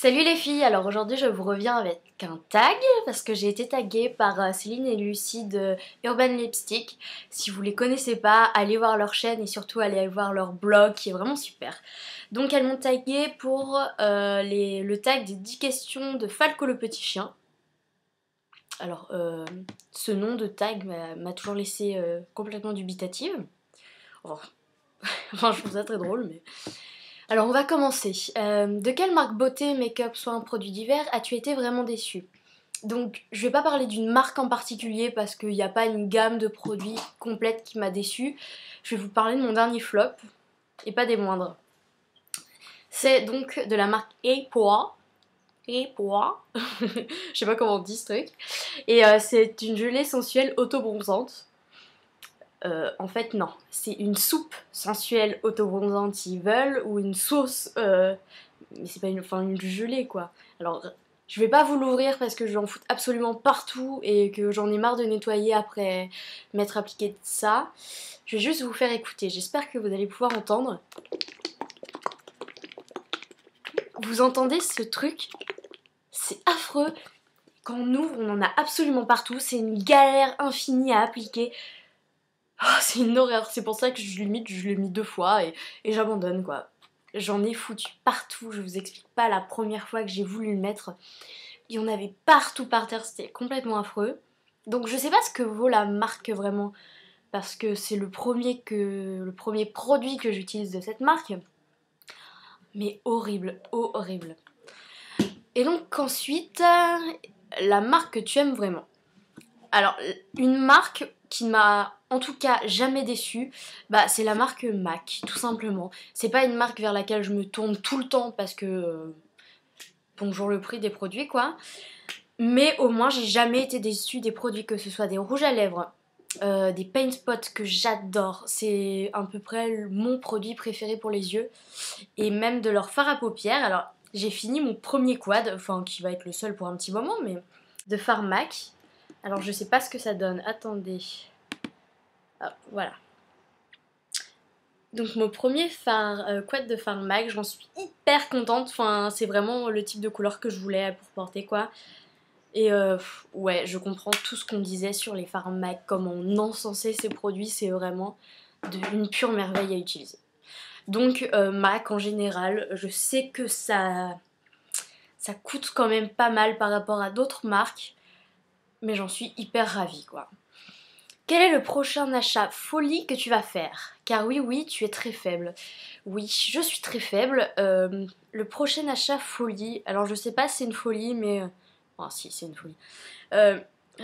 Salut les filles, alors aujourd'hui je vous reviens avec un tag parce que j'ai été taguée par Céline et Lucie de Urban Lipstick. Si vous les connaissez pas, allez voir leur chaîne et surtout allez voir leur blog qui est vraiment super. Donc elles m'ont taguée pour le tag des 10 questions de Falco le petit chien. Alors ce nom de tag m'a toujours laissé complètement dubitative. Enfin, je trouve ça très drôle mais... Alors on va commencer. De quelle marque beauté, make-up, soins, produits divers as-tu été vraiment déçue? Donc je vais pas parler d'une marque en particulier parce qu'il n'y a pas une gamme de produits complète qui m'a déçue. Je vais vous parler de mon dernier flop, et pas des moindres. C'est donc de la marque Epoa. Epoa. Je sais pas comment on dit ce truc. Et c'est une gelée sensuelle auto-bronzante. En fait, non. C'est une soupe sensuelle auto-bronzante s'ils veulent, ou une sauce, mais c'est pas une gelée quoi. Alors, je vais pas vous l'ouvrir parce que j'en fous absolument partout et que j'en ai marre de nettoyer après m'être appliqué de ça. Je vais juste vous faire écouter. J'espère que vous allez pouvoir entendre. Vous entendez ce truc? C'est affreux. Quand on ouvre, on en a absolument partout. C'est une galère infinie à appliquer. Oh, c'est une horreur, c'est pour ça que je l'ai mis 2 fois et j'abandonne quoi. J'en ai foutu partout, je vous explique pas la première fois que j'ai voulu le mettre. Il y en avait partout par terre, c'était complètement affreux. Donc je sais pas ce que vaut la marque vraiment, parce que c'est le premier produit que j'utilise de cette marque. Mais horrible, horrible. Et donc ensuite, la marque que tu aimes vraiment. Alors, une marque qui m'a en tout cas jamais déçue, bah, c'est la marque MAC, tout simplement. C'est pas une marque vers laquelle je me tourne tout le temps parce que bonjour le prix des produits quoi. Mais au moins j'ai jamais été déçue des produits, que ce soit des rouges à lèvres, des paint spots que j'adore. C'est à peu près mon produit préféré pour les yeux. Et même de leur fard à paupières. Alors j'ai fini mon premier quad, enfin qui va être le seul pour un petit moment, mais de fard MAC. Alors je sais pas ce que ça donne, attendez. Ah, voilà. Donc mon premier quad de fard MAC, j'en suis hyper contente. Enfin, c'est vraiment le type de couleur que je voulais pour porter quoi. Et ouais, je comprends tout ce qu'on disait sur les fards MAC, comment on encensait ces produits, c'est vraiment une pure merveille à utiliser. Donc MAC en général, je sais que ça coûte quand même pas mal par rapport à d'autres marques, mais j'en suis hyper ravie quoi. Quel est le prochain achat folie que tu vas faire? Car oui, tu es très faible. Oui, je suis très faible. Le prochain achat folie, alors je sais pas si c'est une folie, mais... Oh si, c'est une folie.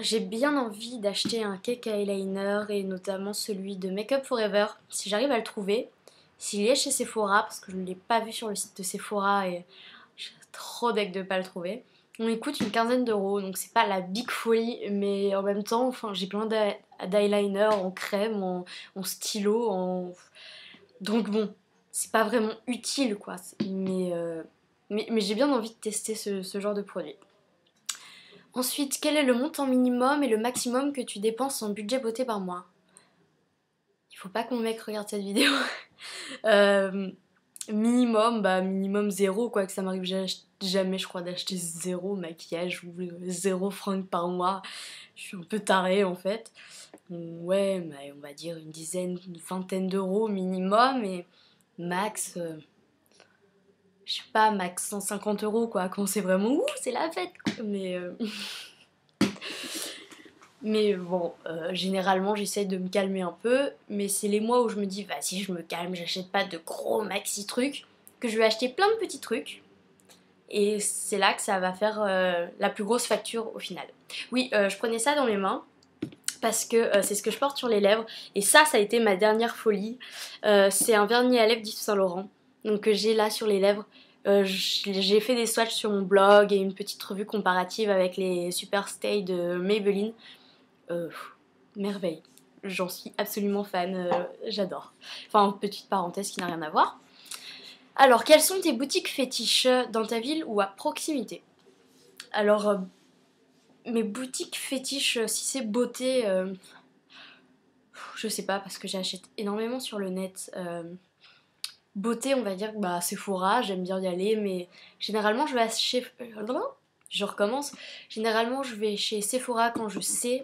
J'ai bien envie d'acheter un cake eyeliner et notamment celui de Make Up Forever, si j'arrive à le trouver. S'il est chez Sephora, parce que je ne l'ai pas vu sur le site de Sephora et je suis trop deg de pas le trouver. On lui coûte une quinzaine d'euros, donc c'est pas la big folie, mais en même temps, enfin, j'ai plein d'eyeliner en crème, en stylo, donc bon, c'est pas vraiment utile quoi, mais j'ai bien envie de tester ce genre de produit. Ensuite, quel est le montant minimum et le maximum que tu dépenses en budget beauté par mois? Il faut pas que mon mec regarde cette vidéo. Minimum, bah minimum 0 quoi, que ça m'arrive jamais je crois d'acheter 0 maquillage ou 0 fringues par mois. Je suis un peu tarée en fait. Ouais, mais on va dire une vingtaine d'euros minimum et max, je sais pas, max 150 euros quoi, quand c'est vraiment ouh, c'est la fête quoi. Mais bon, généralement j'essaye de me calmer un peu, mais c'est les mois où je me dis vas-y je me calme, j'achète pas de gros maxi trucs, que je vais acheter plein de petits trucs, et c'est là que ça va faire la plus grosse facture au final. Oui, je prenais ça dans mes mains, parce que c'est ce que je porte sur les lèvres, et ça a été ma dernière folie. C'est un vernis à lèvres d'Yves Saint Laurent, donc que j'ai là sur les lèvres. J'ai fait des swatchs sur mon blog et une petite revue comparative avec les Superstay de Maybelline. Merveille. J'en suis absolument fan, j'adore. Enfin, petite parenthèse qui n'a rien à voir. Alors, quelles sont tes boutiques fétiches dans ta ville ou à proximité? Alors, mes boutiques fétiches, si c'est beauté, je sais pas, parce que j'achète énormément sur le net. Beauté, on va dire, bah Sephora, j'aime bien y aller, mais généralement je vais chez... Je recommence. Généralement je vais chez Sephora quand je sais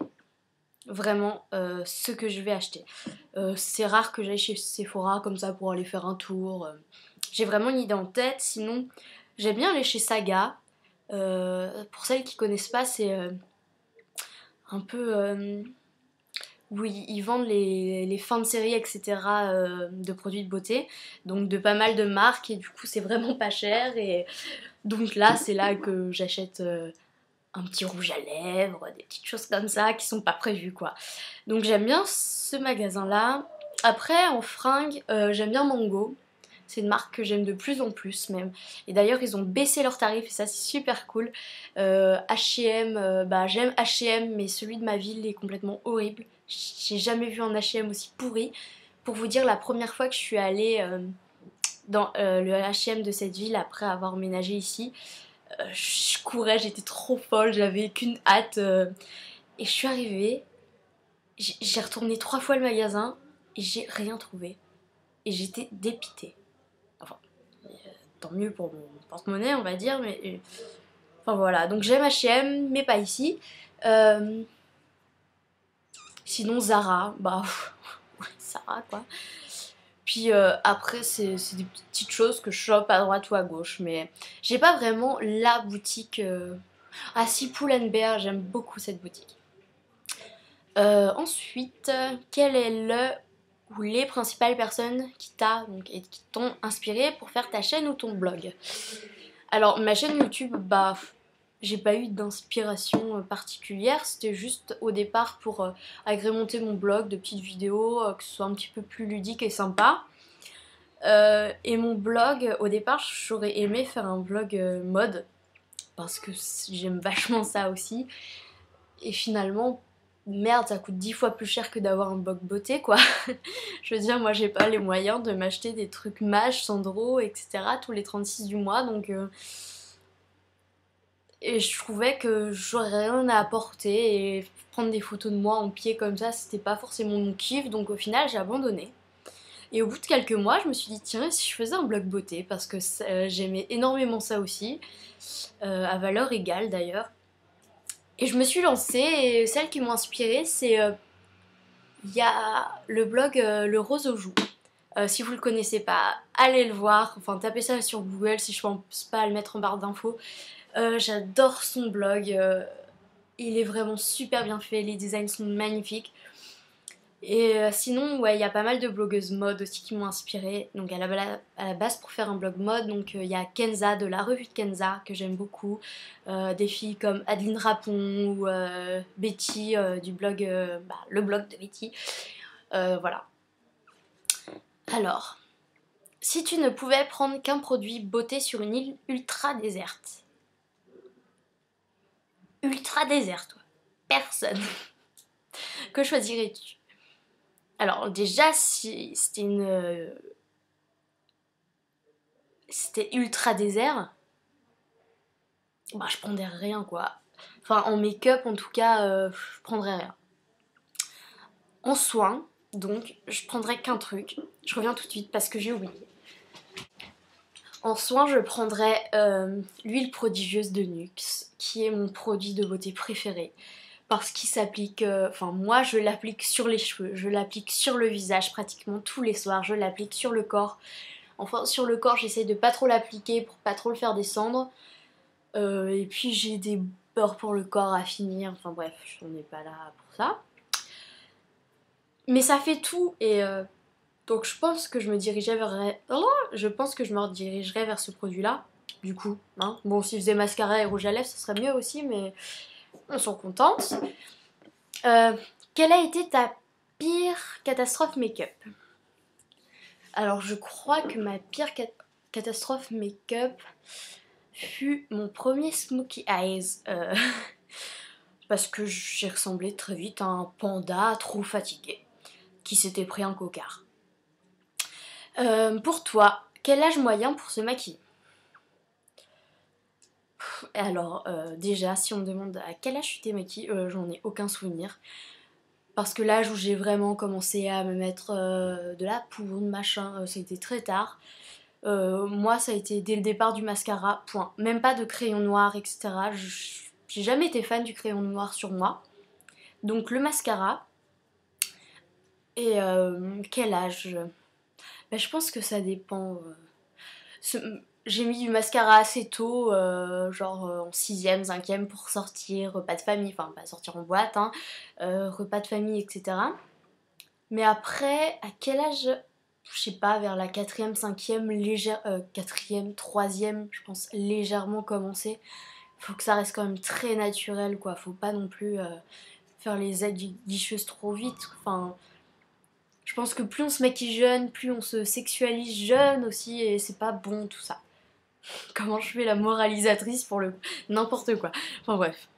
vraiment ce que je vais acheter. C'est rare que j'aille chez Sephora comme ça pour aller faire un tour. J'ai vraiment une idée en tête, sinon j'aime bien aller chez Saga. Pour celles qui connaissent pas, c'est un peu... où ils vendent les fins de série, etc. De produits de beauté, donc de pas mal de marques, et du coup c'est vraiment pas cher, et donc là c'est là que j'achète un petit rouge à lèvres, des petites choses comme ça qui sont pas prévues quoi. Donc j'aime bien ce magasin là. Après en fringues, j'aime bien Mango. C'est une marque que j'aime de plus en plus même. Et d'ailleurs ils ont baissé leurs tarifs et ça c'est super cool. H&M, bah j'aime H&M mais celui de ma ville est complètement horrible. J'ai jamais vu un H&M aussi pourri. Pour vous dire, la première fois que je suis allée dans le H&M de cette ville après avoir emménagé ici, je courais, j'étais trop folle, j'avais qu'une hâte. Et je suis arrivée, j'ai retourné 3 fois le magasin et j'ai rien trouvé. Et j'étais dépitée. Enfin, tant mieux pour mon porte-monnaie, on va dire, mais... enfin voilà, donc j'aime H&M, mais pas ici. Sinon Zara, bah... Zara quoi. Puis après, c'est des petites choses que je chope à droite ou à gauche, mais j'ai pas vraiment la boutique... Ah si, Pull & Bear, j'aime beaucoup cette boutique. Ensuite, quel est le ou les principales personnes qui et qui t'ont inspiré pour faire ta chaîne ou ton blog? Alors ma chaîne YouTube, bah j'ai pas eu d'inspiration particulière, c'était juste au départ pour agrémenter mon blog de petites vidéos, que ce soit un petit peu plus ludique et sympa. Et mon blog, au départ j'aurais aimé faire un blog mode, parce que j'aime vachement ça aussi. Et finalement, merde, ça coûte 10 fois plus cher que d'avoir un blog beauté quoi. Je veux dire, moi j'ai pas les moyens de m'acheter des trucs Mage, Sandro, etc. tous les 36 du mois, donc... Et je trouvais que j'aurais rien à apporter, et prendre des photos de moi en pied comme ça, c'était pas forcément mon kiff, donc au final j'ai abandonné. Et au bout de quelques mois, je me suis dit, tiens, si je faisais un blog beauté, parce que j'aimais énormément ça aussi, à valeur égale d'ailleurs. Et je me suis lancée, et celles qui m'ont inspirée, c'est... Il y a le blog Le Rose aux Joues. Si vous le connaissez pas, allez le voir, enfin tapez ça sur Google si je pense pas à le mettre en barre d'infos. J'adore son blog, il est vraiment super bien fait, les designs sont magnifiques. Et sinon, ouais, il y a pas mal de blogueuses mode aussi qui m'ont inspirée. Donc à la base, pour faire un blog mode, donc il y a Kenza de la revue de Kenza que j'aime beaucoup. Des filles comme Adeline Rapon ou Betty du blog, le blog de Betty. Voilà. Alors, si tu ne pouvais prendre qu'un produit beauté sur une île ultra déserte. Ultra déserte, toi. Personne. Que choisirais-tu? Alors déjà, si c'était c'était ultra désert, bah je prendrais rien quoi. Enfin en make-up en tout cas, je prendrais rien. En soins, donc je prendrais qu'un truc. Je reviens tout de suite parce que j'ai oublié. En soins, je prendrais l'huile prodigieuse de NYX, qui est mon produit de beauté préféré. Parce qu'il s'applique, enfin moi je l'applique sur les cheveux, je l'applique sur le visage pratiquement tous les soirs, je l'applique sur le corps. Enfin sur le corps j'essaie de pas trop l'appliquer pour pas trop le faire descendre. Et puis j'ai des beurres pour le corps à finir, enfin bref, on n'est pas là pour ça. Mais ça fait tout, et donc je pense que je me dirigerais vers... Je pense que je me redirigerais vers ce produit-là, du coup. Hein. Bon, si je faisais mascara et rouge à lèvres, ce serait mieux aussi, mais on s'en contente. Quelle a été ta pire catastrophe make-up? Alors je crois que ma pire catastrophe make-up fut mon premier Smokey Eyes. Parce que j'ai ressemblé très vite à un panda trop fatigué qui s'était pris un cocard. Pour toi, quel âge moyen pour se maquiller? Alors déjà, si on me demande à quel âge tu t'es maquillée, j'en ai aucun souvenir. Parce que l'âge où j'ai vraiment commencé à me mettre de la poudre, machin, c'était très tard. Moi ça a été dès le départ du mascara, point. Même pas de crayon noir, etc. J'ai jamais été fan du crayon noir sur moi. Donc le mascara. Et quel âge? Ben, je pense que ça dépend. J'ai mis du mascara assez tôt, genre en 6ème, 5ème pour sortir, repas de famille, enfin pas sortir en boîte, hein, repas de famille, etc. Mais après, à quel âge? Je sais pas, vers la 4ème, 5ème, 4ème, 3ème, je pense légèrement commencer. Faut que ça reste quand même très naturel, quoi. Faut pas non plus faire les aguicheuses trop vite. Enfin, je pense que plus on se maquille jeune, plus on se sexualise jeune aussi, et c'est pas bon tout ça. Comment je fais la moralisatrice pour le n'importe quoi. Enfin bref.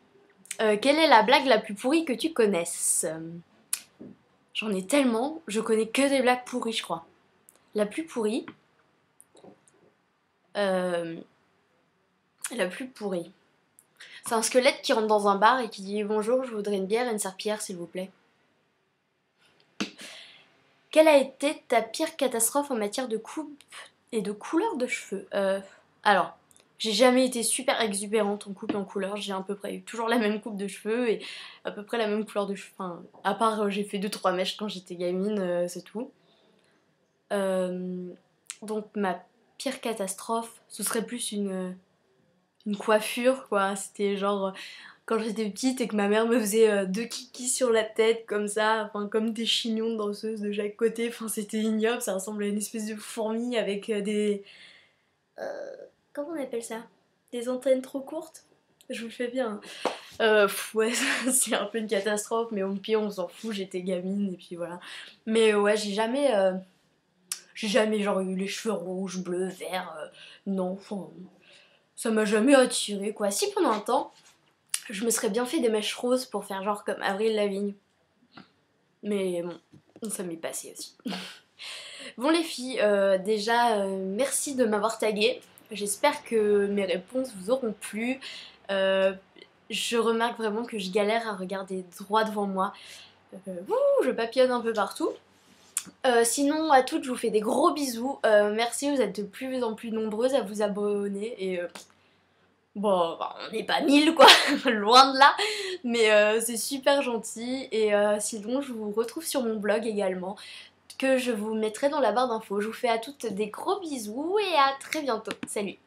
Quelle est la blague la plus pourrie que tu connaisses? J'en ai tellement, je connais que des blagues pourries, je crois. La plus pourrie. euh, la plus pourrie. C'est un squelette qui rentre dans un bar et qui dit bonjour, je voudrais une bière et une serpillière s'il vous plaît. Quelle a été ta pire catastrophe en matière de coupe et de couleur de cheveux? Alors, j'ai jamais été super exubérante en coupe et en couleur, j'ai à peu près eu toujours la même coupe de cheveux et à peu près la même couleur de cheveux. Enfin, à part j'ai fait 2-3 mèches quand j'étais gamine, c'est tout. Donc ma pire catastrophe, ce serait plus une coiffure, quoi. C'était genre quand j'étais petite et que ma mère me faisait 2 kikis sur la tête comme ça, enfin comme des chignons de danseuse de chaque côté. Enfin c'était ignoble, ça ressemblait à une espèce de fourmi avec des... comment on appelle ça? Des antennes trop courtes? Je vous le fais bien. Ouais, c'est un peu une catastrophe, mais au pire on s'en fout, j'étais gamine et puis voilà. Mais ouais, j'ai jamais genre eu les cheveux rouges, bleus, verts, non, enfin, ça m'a jamais attiré quoi. Si pendant un temps, je me serais bien fait des mèches roses pour faire genre comme Avril Lavigne. Mais bon, ça m'est passé aussi. Bon les filles, déjà merci de m'avoir tagué. J'espère que mes réponses vous auront plu. Je remarque vraiment que je galère à regarder droit devant moi. Je papillonne un peu partout. Sinon à toutes je vous fais des gros bisous. Merci, vous êtes de plus en plus nombreuses à vous abonner et bon, bah, on n'est pas 1000 quoi, loin de là, mais c'est super gentil et sinon je vous retrouve sur mon blog également que je vous mettrai dans la barre d'infos. Je vous fais à toutes des gros bisous et à très bientôt. Salut!